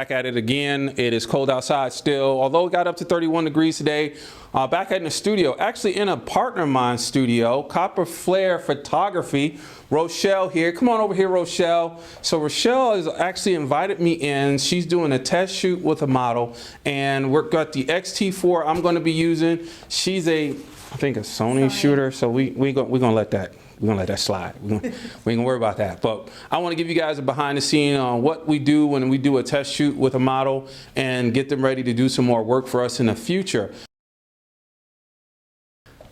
Back at it again. It is cold outside still, although it got up to 31 degrees today. Back in the studio, actually in a partner of mine's studio, Copper Flare Photography. Rochelle here. Come on over here, Rochelle. So Rochelle has actually invited me in. She's doing a test shoot with a model, and we've got the X-T4 I'm going to be using. She's I think a Sony shooter, so we're gonna let that. We're gonna let that slide. We ain't gonna worry about that. But I want to give you guys a behind the scene on what we do when we do a test shoot with a model and get them ready to do some more work for us in the future.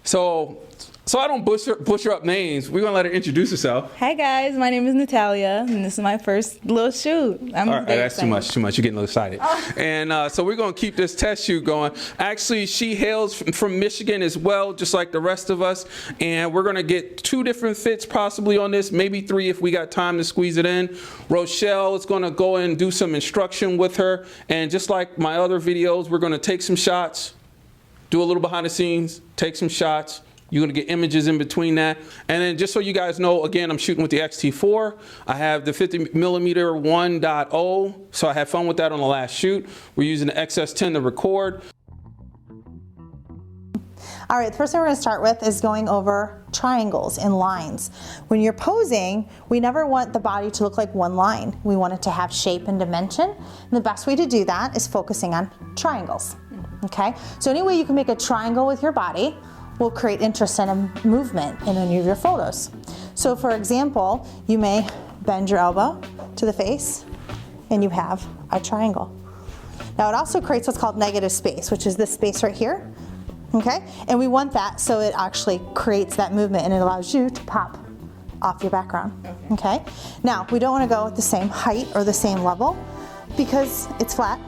So I don't butcher up names. We're gonna let her introduce herself. Hi guys, my name is Natalia, and this is my first little shoot. All right, that's too much. You're getting a little excited. Oh. And so we're gonna keep this test shoot going. Actually, she hails from Michigan as well, just like the rest of us. And we're gonna get 2 different fits possibly on this, maybe 3 if we got time to squeeze it in. Rochelle is gonna go and do some instruction with her. And just like my other videos, we're gonna take some shots, do a little behind the scenes, take some shots. You're gonna get images in between that. And then just so you guys know, again, I'm shooting with the X-T4. I have the 50mm 1.0, so I had fun with that on the last shoot. We're using the XS10 to record. All right, the first thing we're gonna start with is going over triangles and lines. When you're posing, we never want the body to look like one line. We want it to have shape and dimension. And the best way to do that is focusing on triangles, okay? So any way you can make a triangle with your body will create interest and a movement in any of your photos. So for example, you may bend your elbow to the face and you have a triangle. Now it also creates what's called negative space, which is this space right here, okay? And we want that so it actually creates that movement and it allows you to pop off your background, okay? Now, we don't wanna go at the same height or the same level because it's flat,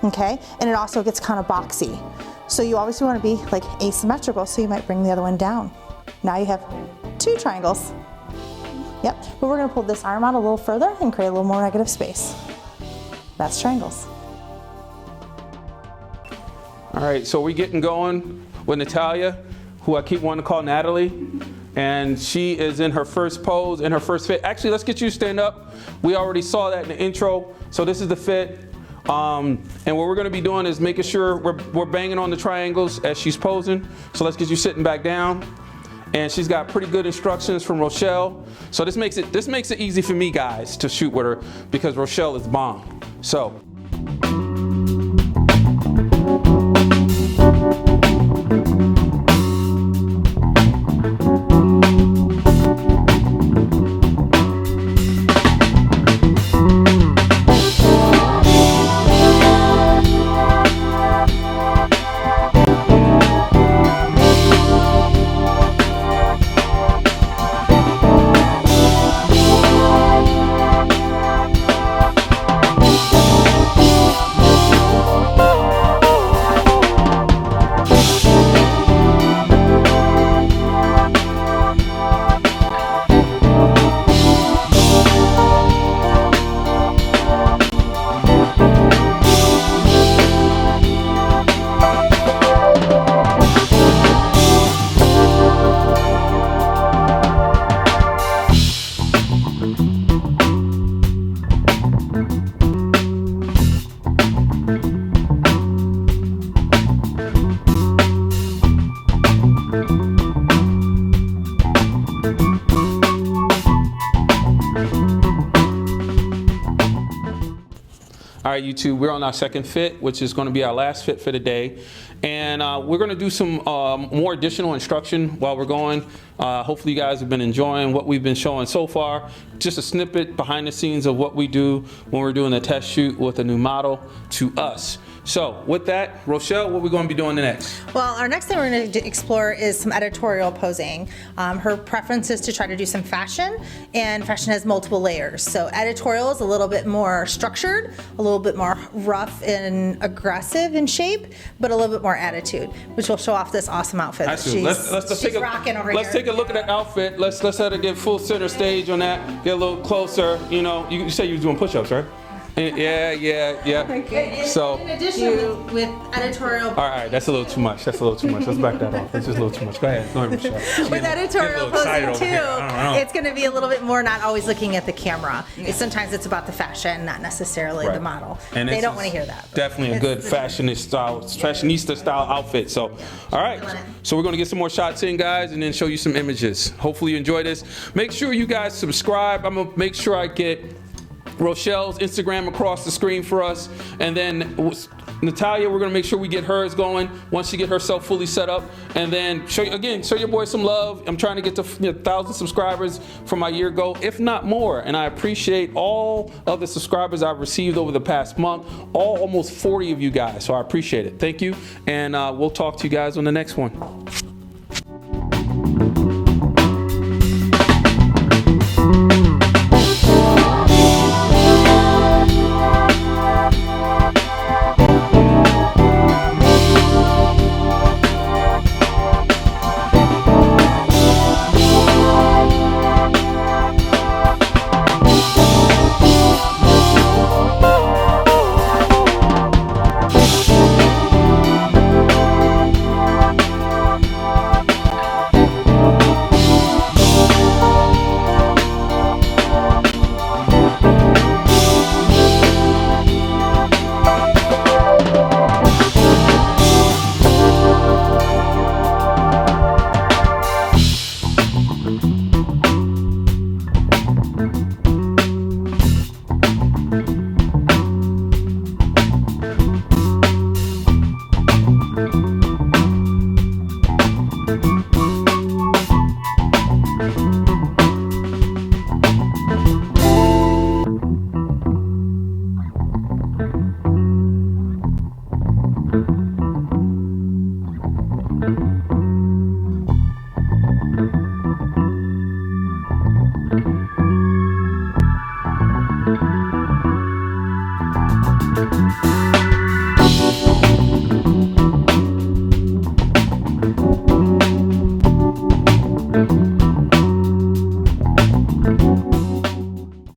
okay? And it also gets kind of boxy. So you obviously want to be like asymmetrical, so you might bring the other one down. Now you have 2 triangles. Yep, but we're going to pull this arm out a little further and create a little more negative space. That's triangles. All right, so we're getting going with Natalia, who I keep wanting to call Natalie. And she is in her first pose, in her first fit. Actually, let's get you to stand up. We already saw that in the intro. So this is the fit. And what we're gonna be doing is making sure we're banging on the triangles as she's posing. So let's get you sitting back down. And she's got pretty good instructions from Rochelle. So this makes it easy for me, guys, to shoot with her because Rochelle is bomb. So. All right, YouTube, we're on our second fit, which is gonna be our last fit for the day. And we're gonna do some more additional instruction while we're going. Hopefully you guys have been enjoying what we've been showing so far. Just a snippet behind the scenes of what we do when we're doing a test shoot with a new model to us. So with that, Rochelle, what are we going to be doing next? Well, our next thing we're going to explore is some editorial posing. Her preference is to try to do some fashion, and fashion has multiple layers. So editorial is a little bit more structured, a little bit more rough and aggressive in shape, but a little bit more attitude, which will show off this awesome outfit that she's rocking over here. Let's take a look at that outfit. Let's have her get full center stage on that. Get a little closer. You know, you say you was doing push-ups, right? Yeah. So. In addition, with editorial. All right, that's a little too much. Let's back that off. That's just a little too much. Go ahead, Michelle. With editorial posing too, It's it's going to be a little bit more not always looking at the camera. Sometimes it's about the fashion, not necessarily the model. And they don't want to hear that. Definitely a good fashionista style outfit. So, all right. So we're going to get some more shots in, guys, and then show you some images. Hopefully you enjoy this. Make sure you guys subscribe. I'm going to make sure I get Rochelle's Instagram across the screen for us, and then Natalia, we're gonna make sure we get hers going once she get herself fully set up, and then show your boy some love. I'm trying to get to 1,000 subscribers from my year goal, if not more, and I appreciate all of the subscribers I've received over the past month, almost 40 of you guys, so I appreciate it. Thank you, and we'll talk to you guys on the next one.